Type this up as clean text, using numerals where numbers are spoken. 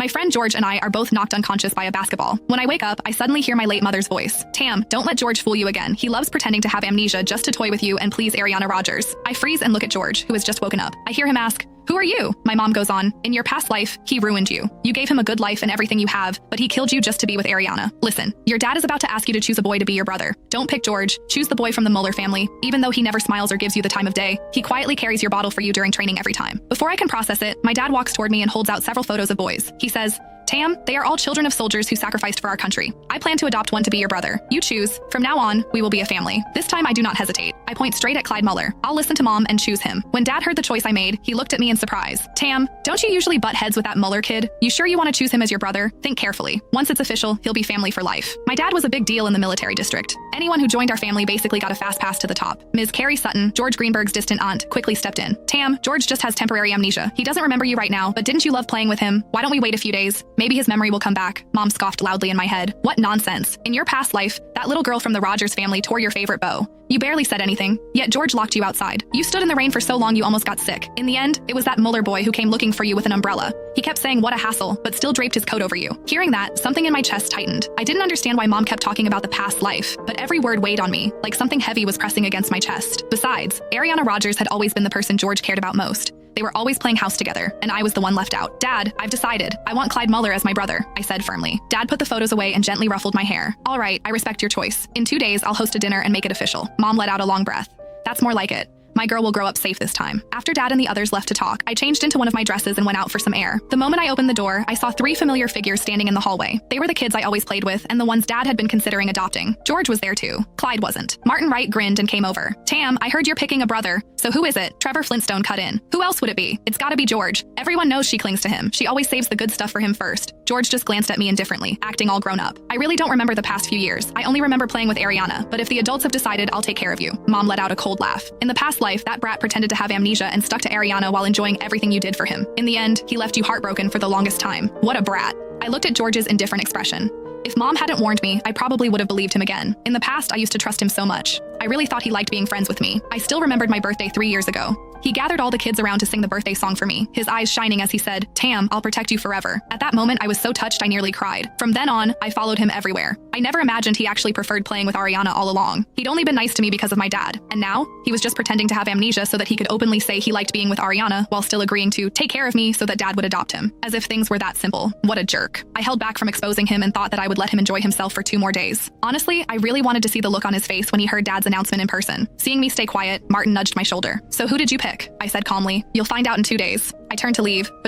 My friend George and I are both knocked unconscious by a basketball. When I wake up, I suddenly hear my late mother's voice. Tam, don't let George fool you again. He loves pretending to have amnesia just to toy with you and please Ariana Rogers. I freeze and look at George, who has just woken up. I hear him ask, "Who are you?" My mom goes on, "In your past life, he ruined you. You gave him a good life and everything you have, but he killed you just to be with Ariana. Listen, your dad is about to ask you to choose a boy to be your brother. Don't pick George. Choose the boy from the Mueller family. Even though he never smiles or gives you the time of day, he quietly carries your bottle for you during training every time." Before I can process it, my dad walks toward me and holds out several photos of boys. He says, "Tam, they are all children of soldiers who sacrificed for our country. I plan to adopt one to be your brother. You choose. From now on, we will be a family." This time I do not hesitate. I point straight at Clyde Mueller. I'll listen to mom and choose him. When dad heard the choice I made, he looked at me in surprise. "Tam, don't you usually butt heads with that Mueller kid? You sure you want to choose him as your brother? Think carefully. Once it's official, he'll be family for life." My dad was a big deal in the military district. Anyone who joined our family basically got a fast pass to the top. Ms. Carrie Sutton, George Greenberg's distant aunt, quickly stepped in. "Tam, George just has temporary amnesia. He doesn't remember you right now, but didn't you love playing with him? Why don't we wait a few days? Maybe his memory will come back." Mom scoffed loudly in my head. "What nonsense. In your past life, that little girl from the Rogers family tore your favorite beau. You barely said anything, yet George locked you outside. You stood in the rain for so long you almost got sick. In the end, it was that Mueller boy who came looking for you with an umbrella. He kept saying what a hassle, but still draped his coat over you." Hearing that, something in my chest tightened. I didn't understand why mom kept talking about the past life, but every word weighed on me, like something heavy was pressing against my chest. Besides, Ariana Rogers had always been the person George cared about most. They were always playing house together, and I was the one left out. "Dad, I've decided. I want Clyde Mueller as my brother," I said firmly. Dad put the photos away and gently ruffled my hair. "All right, I respect your choice. In 2 days, I'll host a dinner and make it official." Mom let out a long breath. "That's more like it. My girl will grow up safe this time." After Dad and the others left to talk, I changed into one of my dresses and went out for some air. The moment I opened the door, I saw 3 familiar figures standing in the hallway. They were the kids I always played with and the ones Dad had been considering adopting. George was there too. Clyde wasn't. Martin Wright grinned and came over. "Tam, I heard you're picking a brother. So who is it?" Trevor Flintstone cut in. "Who else would it be? It's gotta be George. Everyone knows she clings to him. She always saves the good stuff for him first." George just glanced at me indifferently, acting all grown up. "I really don't remember the past few years. I only remember playing with Ariana, but if the adults have decided, I'll take care of you." Mom let out a cold laugh. "In the past life, that brat pretended to have amnesia and stuck to Ariana while enjoying everything you did for him. In the end, he left you heartbroken for the longest time. What a brat." I looked at George's indifferent expression. If mom hadn't warned me, I probably would have believed him again. In the past, I used to trust him so much. I really thought he liked being friends with me. I still remembered my birthday 3 years ago. He gathered all the kids around to sing the birthday song for me, his eyes shining as he said, "Tam, I'll protect you forever." At that moment, I was so touched I nearly cried. From then on, I followed him everywhere. I never imagined he actually preferred playing with Ariana all along. He'd only been nice to me because of my dad. And now, he was just pretending to have amnesia so that he could openly say he liked being with Ariana while still agreeing to take care of me so that dad would adopt him. As if things were that simple. What a jerk. I held back from exposing him and thought that I would let him enjoy himself for 2 more days. Honestly, I really wanted to see the look on his face when he heard dad's announcement in person. Seeing me stay quiet, Martin nudged my shoulder. "So who did you pick?" I said calmly. "You'll find out in 2 days." I turned to leave, but